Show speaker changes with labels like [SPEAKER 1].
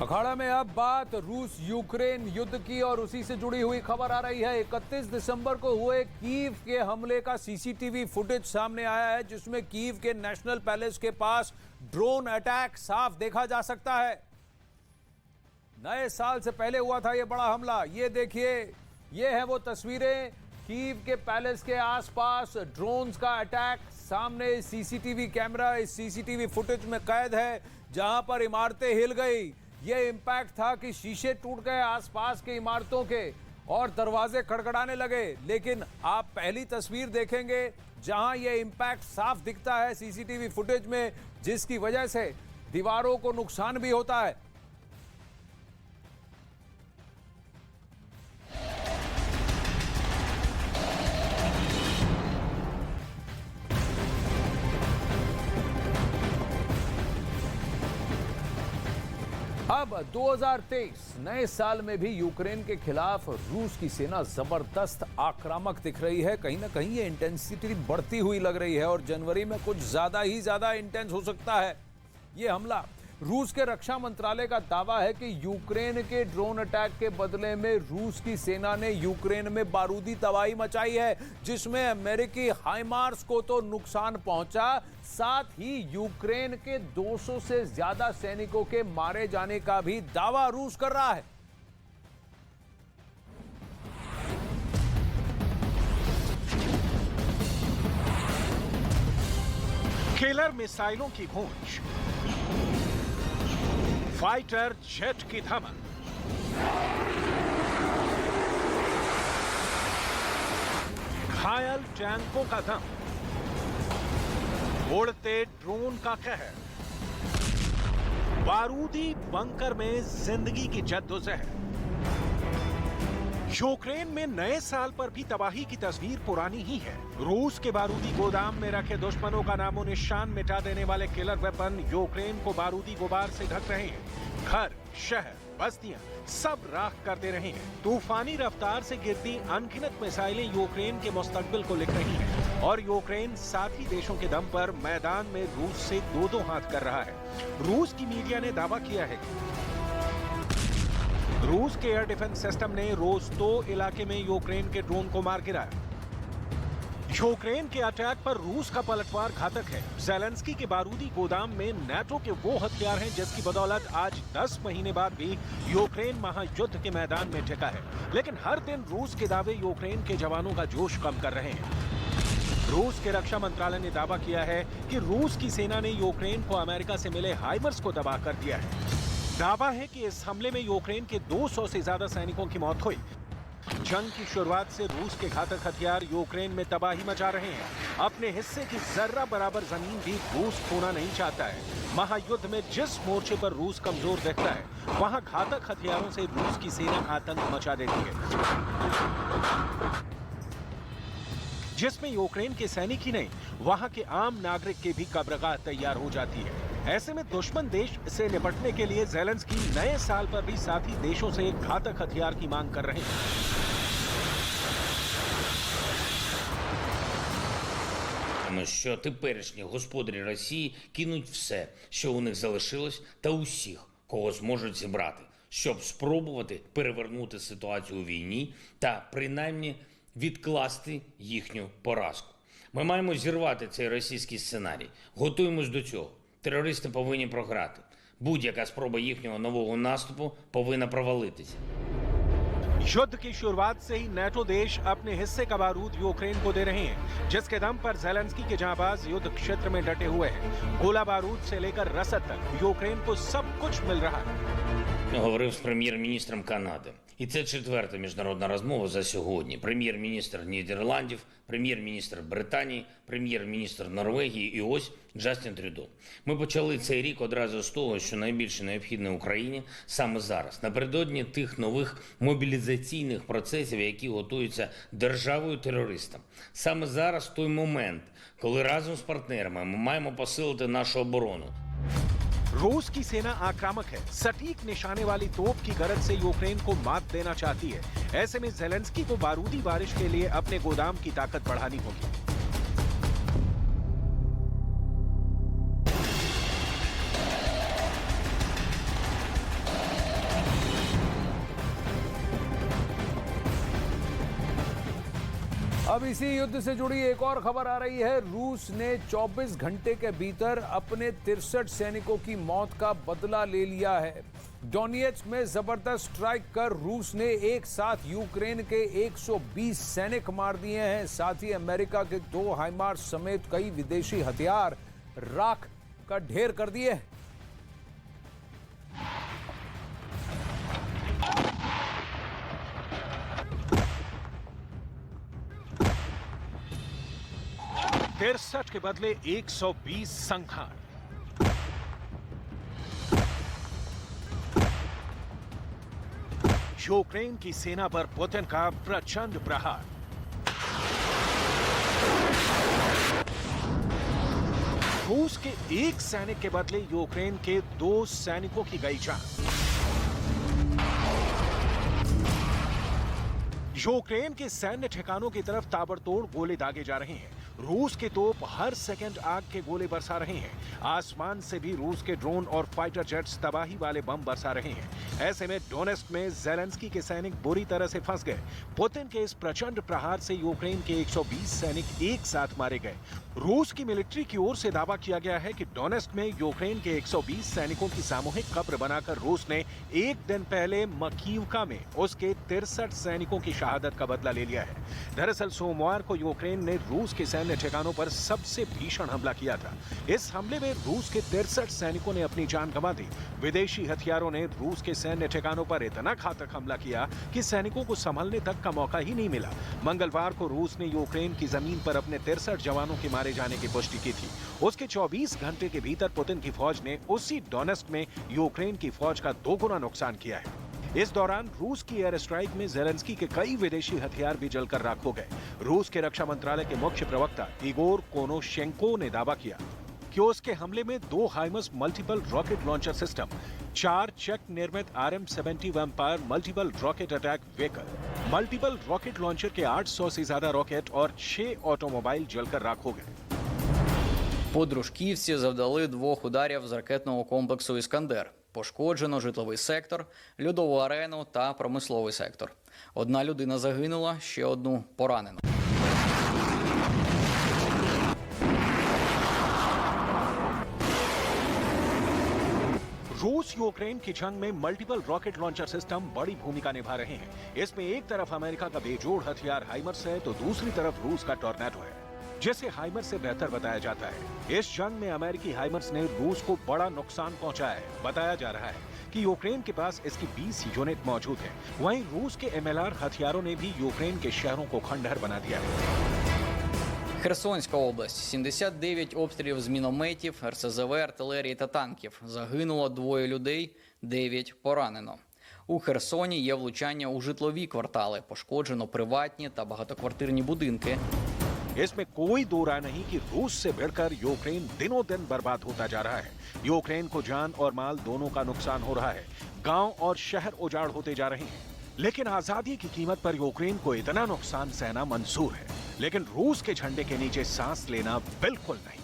[SPEAKER 1] अखाड़ा में अब बात रूस यूक्रेन युद्ध की और उसी से जुड़ी हुई खबर आ रही है। 31 दिसंबर को हुए कीव के हमले का सीसीटीवी फुटेज सामने आया है, जिसमें कीव के नेशनल पैलेस के पास ड्रोन अटैक साफ देखा जा सकता है। नए साल से पहले हुआ था यह बड़ा हमला। ये देखिए, ये है वो तस्वीरें। कीव के पैलेस के आसपास ड्रोन्स का अटैक सामने सीसीटीवी कैमरा, इस सीसीटीवी फुटेज में कैद है, जहां पर इमारतें हिल गई। यह इंपैक्ट था कि शीशे टूट गए आसपास के इमारतों के और दरवाजे खड़खड़ाने लगे। लेकिन आप पहली तस्वीर देखेंगे जहां यह इंपैक्ट साफ दिखता है सीसीटीवी फुटेज में, जिसकी वजह से दीवारों को नुकसान भी होता है। अब 2023 नए साल में भी यूक्रेन के खिलाफ रूस की सेना जबरदस्त आक्रामक दिख रही है। कहीं ना कहीं ये इंटेंसिटी बढ़ती हुई लग रही है और जनवरी में कुछ ज्यादा इंटेंस हो सकता है ये हमला। रूस के रक्षा मंत्रालय का दावा है कि यूक्रेन के ड्रोन अटैक के बदले में रूस की सेना ने यूक्रेन में बारूदी तबाही मचाई है, जिसमें अमेरिकी हाइमार्स को तो नुकसान पहुंचा, साथ ही यूक्रेन के 200 से ज्यादा सैनिकों के मारे जाने का भी दावा रूस कर रहा है।
[SPEAKER 2] किलर मिसाइलों की गूंज, फाइटर जेट की धमक, घायल टैंकों का दम, उड़ते ड्रोन का कहर, बारूदी बंकर में जिंदगी की जद्दोजहद। यूक्रेन में नए साल पर भी तबाही की तस्वीर पुरानी ही है। रूस के बारूदी गोदाम में रखे दुश्मनों का नामो निशान मिटा देने वाले किलर वेपन यूक्रेन को बारूदी गुबार से ढक रहे हैं। घर, शहर, बस्तियां सब राख कर दे रहे हैं। तूफानी रफ्तार से गिरती अनगिनत मिसाइलें यूक्रेन के मुस्तकबिल को लिख रही हैं और यूक्रेन साथी देशों के दम पर मैदान में रूस से दो हाथ कर रहा है। रूस की मीडिया ने दावा किया है कि रूस के एयर डिफेंस सिस्टम ने रोस्तोव इलाके में यूक्रेन के ड्रोन को मार गिराया। यूक्रेन के अटैक पर रूस का पलटवार घातक है। ज़ेलेंस्की के बारूदी गोदाम में नाटो के वो हथियार हैं जिसकी बदौलत आज 10 महीने बाद भी यूक्रेन महायुद्ध के मैदान में टिका है। लेकिन हर दिन रूस के दावे यूक्रेन के जवानों का जोश कम कर रहे हैं। रूस के रक्षा मंत्रालय ने दावा किया है कि रूस की सेना ने यूक्रेन को अमेरिका से मिले हाइमर्स को तबाह कर दिया है। दावा है कि इस हमले में यूक्रेन के 200 से ज्यादा सैनिकों की मौत हुई। जंग की शुरुआत से रूस के घातक हथियार यूक्रेन में तबाही मचा रहे हैं। अपने हिस्से की जर्रा बराबर जमीन भी रूस खोना नहीं चाहता है। महायुद्ध में जिस मोर्चे पर रूस कमजोर दिखता है, वहां घातक हथियारों से रूस की सेना आतंक मचा देती है, जिसमें यूक्रेन के सैनिक ही नहीं, वहां के आम नागरिक के भी कब्रगाह तैयार हो जाती है। ऐसे में दुश्मन देश से निपटने के लिए ज़ेलेंस्की नए साल पर भी साथी देशों से घातक हथियार की मांग कर रहे हैं।
[SPEAKER 3] Що теперішні господарі Росії кинуть все, що у них залишилось, та усіх, кого зможуть зібрати, щоб спробувати перевернути ситуацію у війні та принаймні відкласти їхню поразку. Ми маємо зірвати цей російський сценарій. Готуємось до цього. Терористи повинні програти. Будь-яка спроба їхнього нового наступу повинна провалитися.
[SPEAKER 2] युद्ध की शुरुआत से ही नाटो देश अपने हिस्से का बारूद यूक्रेन को दे रहे हैं, जिसके दम पर ज़ेलेंस्की के जांबाज युद्ध क्षेत्र में डटे हुए हैं। गोला बारूद से लेकर रसद तक यूक्रेन को सब कुछ मिल रहा है।
[SPEAKER 3] Говорив з прем'єр-міністром Канади. І це четверта міжнародна розмова за сьогодні. Прем'єр-міністр Нідерландів, прем'єр-міністр Британії, прем'єр-міністр Норвегії і ось Джастін Трюдо. Ми почали цей рік одразу з того, що найбільше необхідне Україні саме зараз, напередодні тих нових мобілізаційних процесів, які готуються державою-терористам. Саме зараз той момент, коли разом з партнерами ми маємо посилити нашу оборону.
[SPEAKER 2] रूस की सेना आक्रामक है। सटीक निशाने वाली तोप की गरज से यूक्रेन को मात देना चाहती है। ऐसे में ज़ेलेंस्की को बारूदी बारिश के लिए अपने गोदाम की ताकत बढ़ानी होगी।
[SPEAKER 1] अब इसी युद्ध से जुड़ी एक और खबर आ रही है। रूस ने 24 घंटे के भीतर अपने 63 सैनिकों की मौत का बदला ले लिया है। डोनेट्स्क में जबरदस्त स्ट्राइक कर रूस ने एक साथ यूक्रेन के 120 सैनिक मार दिए हैं। साथ ही अमेरिका के 2 हाइमार्स समेत कई विदेशी हथियार राख का ढेर कर दिए।
[SPEAKER 2] तिरसठ के बदले 120 संहार। यूक्रेन की सेना पर पुतिन का प्रचंड प्रहार। रूस के एक सैनिक के बदले यूक्रेन के 2 सैनिकों की गई जान। यूक्रेन के सैन्य ठिकानों की तरफ ताबड़तोड़ गोले दागे जा रहे हैं। रूस के तोप हर सेकंड आग के गोले बरसा रहे हैं। आसमान से भी रूस के ड्रोन और फाइटर जेट्स तबाही वाले बम बरसा रहे हैं। ऐसे में डोनेट्स्क में ज़ेलेंस्की के सैनिक बुरी तरह से फंस गए। पुतिन के इस प्रचंड प्रहार से यूक्रेन के 120 सैनिक एक साथ मारे गए। रूस की मिलिट्री की ओर से दावा किया गया है कि डोनेट्स्क में यूक्रेन के 120 सैनिकों की सामूहिक कब्र बनाकर रूस ने एक दिन पहले मकीवका में उसके 63 सैनिकों की शहादत का बदला ले लिया है। दरअसल सोमवार को यूक्रेन ने रूस के सैन्य ठिकानों पर सबसे भीषण हमला किया था। इस हमले में रूस के 63 सैनिकों ने अपनी जान गंवा दी। विदेशी हथियारों ने रूस के सैन्य ठिकानों पर इतना घातक हमला किया कि सैनिकों को संभलने तक का मौका ही नहीं मिला। मंगलवार को रूस ने यूक्रेन की जमीन पर अपने 63 जवानों के मारे जाने की पुष्टि की थी। उसके 24 घंटे के भीतर पुतिन की फौज ने उसी डोनेट्स्क में यूक्रेन की फौज का 2 गुना नुकसान किया है। इस दौरान रूस की एयर स्ट्राइक में ज़ेलेंस्की के कई विदेशी हथियार भी जलकर राख हो गए। रूस के रक्षा मंत्रालय के मुख्य प्रवक्ता इगोर कोनोशेंको ने दावा किया कि उसके हमले में 2 HIMARS multiple rocket launcher system, 4 चेक निर्मित RM-70 vampire multiple rocket attack vehicle, multiple rocket launcher के 800 से ज्यादा रॉकेट और 6 ऑटोमोबाइल जलकर राख हो गए।
[SPEAKER 4] По-дружківці завдали 2 ударів з ракетного комплексу «Іскандер». Пошкоджено житловий сектор, льодову арену та промисловий сектор. 1 людина загинула, ще 1 поранено.
[SPEAKER 2] रूस यूक्रेन की जंग में मल्टीपल रॉकेट लॉन्चर सिस्टम बड़ी भूमिका निभा रहे हैं। इसमें एक तरफ अमेरिका का बेजोड़ हथियार हाइमर्स है तो दूसरी तरफ रूस का टॉर्नेडो है, जिसे हाइमर्स से बेहतर बताया जाता है। इस जंग में अमेरिकी हाइमर्स ने रूस को बड़ा नुकसान पहुंचाया है। बताया जा रहा है कि यूक्रेन के पास इसकी 20 यूनिट मौजूद है। वहीं रूस के MLR हथियारों ने भी यूक्रेन के शहरों को खंडहर बना दिया है।
[SPEAKER 4] Херсонська область. 79 обстрілів з мінометів, РСЗВ, артилерії та танків. Загинуло 2 людей, 9 поранено. У Херсоні є влучання у житлові квартали. Пошкоджено приватні та багатоквартирні будинки.
[SPEAKER 2] इसमें कोई दो राय नहीं कि रूस से भिड़कर यूक्रेन दिनों दिन बर्बाद होता जा रहा है। यूक्रेन को जान और माल दोनों का नुकसान हो रहा है। गांव और शहर उजाड़ होते जा रहे हैं। लेकिन आजादी की कीमत पर यूक्रेन को इतना नुकसान सहना मंजूर है, लेकिन रूस के झंडे के नीचे सांस लेना बिल्कुल नहीं।